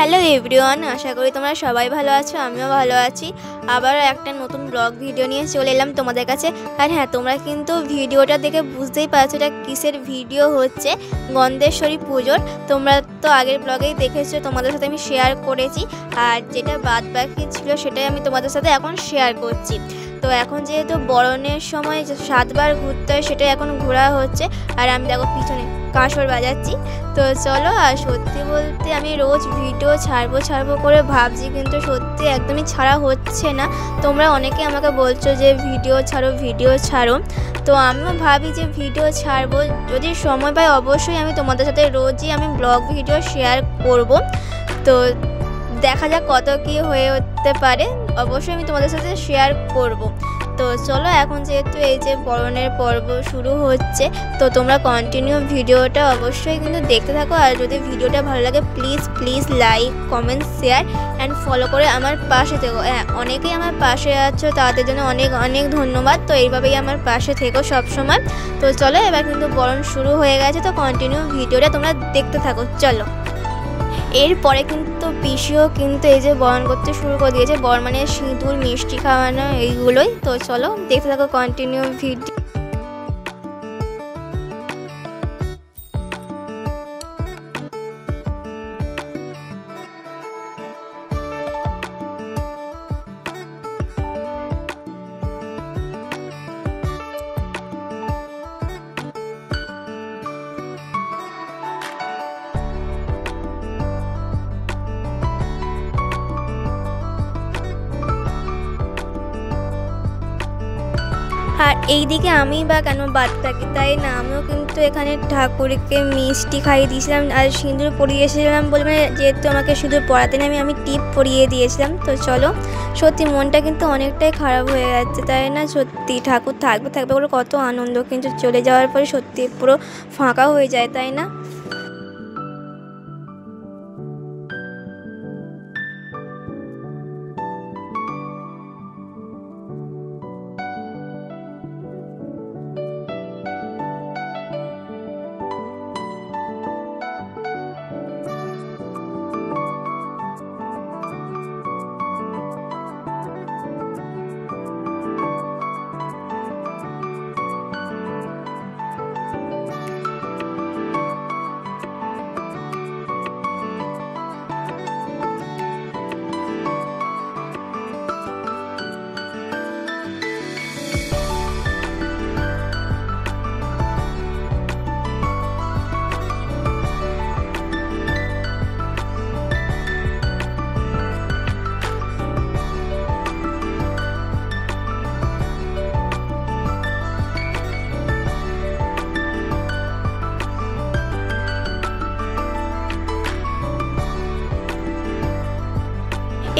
Hello everyone, আশা করি তোমরা সবাই ভালো আছো। আমিও ভালো আছি। আবার একটা নতুন ব্লগ ভিডিও নিয়ে চলে এলাম তোমাদের কাছে। আর হ্যাঁ, তোমরা কিন্তু ভিডিওটা দেখে বুঝতেই পারছো এটা কিসের ভিডিও হচ্ছে, গন্ধেশ্বরী পুজোর। তোমরা তো আগের ব্লগেই দেখেছো, তোমাদের সাথে আমি শেয়ার করেছি। আর যেটা বাদ বাকি ছিল সেটাই আমি তোমাদের সাথে এখন শেয়ার করছি। তো এখন যেহেতু বরণের সময় 7 বার ঘুরতে হয়, সেটাই এখন ঘোরা হচ্ছে। আর আমি দেখো পিছনে কাঁসর বাজাচ্ছি। তো চলো, আর সত্যি বলতে আমি রোজ ভিডিও ছাড়বো করে ভাবছি, কিন্তু সত্যি একদমই ছাড়া হচ্ছে না। তোমরা অনেকে আমাকে বলছো যে ভিডিও ছাড়ো। তো আমিও ভাবি যে ভিডিও ছাড়বো, যদি সময় পাই অবশ্যই আমি তোমাদের সাথে রোজই আমি ব্লগ ভিডিও শেয়ার করব। তো দেখা যাক কত কী হয়ে উঠতে পারে, অবশ্যই আমি তোমাদের সাথে শেয়ার করব। তো চলো, এখন যেহেতু এই যে বরণের পর্ব শুরু হচ্ছে, তো তোমরা কন্টিনিউ ভিডিওটা অবশ্যই কিন্তু দেখতে থাকো। আর যদি ভিডিওটা ভালো লাগে please like, comment, share and follow করে আমার পাশে থেকো। হ্যাঁ, অনেকেই আমার পাশে আছো, তাদের জন্য অনেক ধন্যবাদ। তো এইভাবেই আমার পাশে থেকো সবসময়। তো চলো, এবার কিন্তু বরণ শুরু হয়ে গেছে, তো কন্টিনিউ ভিডিওটা তোমরা দেখতে থাকো। চলো, এরপরে কিন্তু পিসিও কিন্তু এই যে বরণ করতে শুরু করে দিয়েছে। বর মানে সিঁদুর, মিষ্টি খাওয়ানো, এইগুলোই। তো চলো দেখতে থাকো কন্টিনিউ ভিডিও। আর এইদিকে আমি বা কেন বাদ থাকি, তাই না? আমিও কিন্তু এখানে ঠাকুরকে মিষ্টি খাইয়ে দিয়েছিলাম আর সিঁদুর পরিয়েছিলাম বলে, মানে যেহেতু আমাকে সিঁদুর পরাতে নেই, আমি টিপ পরিয়ে দিয়েছিলাম। তো চলো, সত্যি মনটা কিন্তু অনেকটাই খারাপ হয়ে যাচ্ছে, তাই না? সত্যি ঠাকুর থাকবে বলে কত আনন্দ, কিন্তু চলে যাওয়ার পরে সত্যি পুরো ফাঁকা হয়ে যায়, তাই না?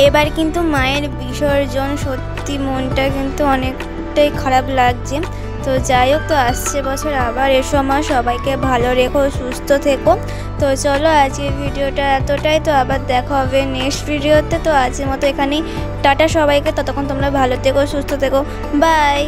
এবার কিন্তু মায়ের বিসর্জন, সত্যি মনটা কিন্তু অনেকটাই খারাপ লাগছে। তো যাই হোক, তো আসছে বছর আবার এসো মা, সবাইকে ভালো রেখো, সুস্থ থেকো। তো চলো, আজকের ভিডিওটা এতটাই। তো আবার দেখা হবে নেক্সট ভিডিওতে। তো আজকের মতো এখানেই টাটা সবাইকে। ততক্ষণ তোমরা ভালো থেকো, সুস্থ থেকো, বাই।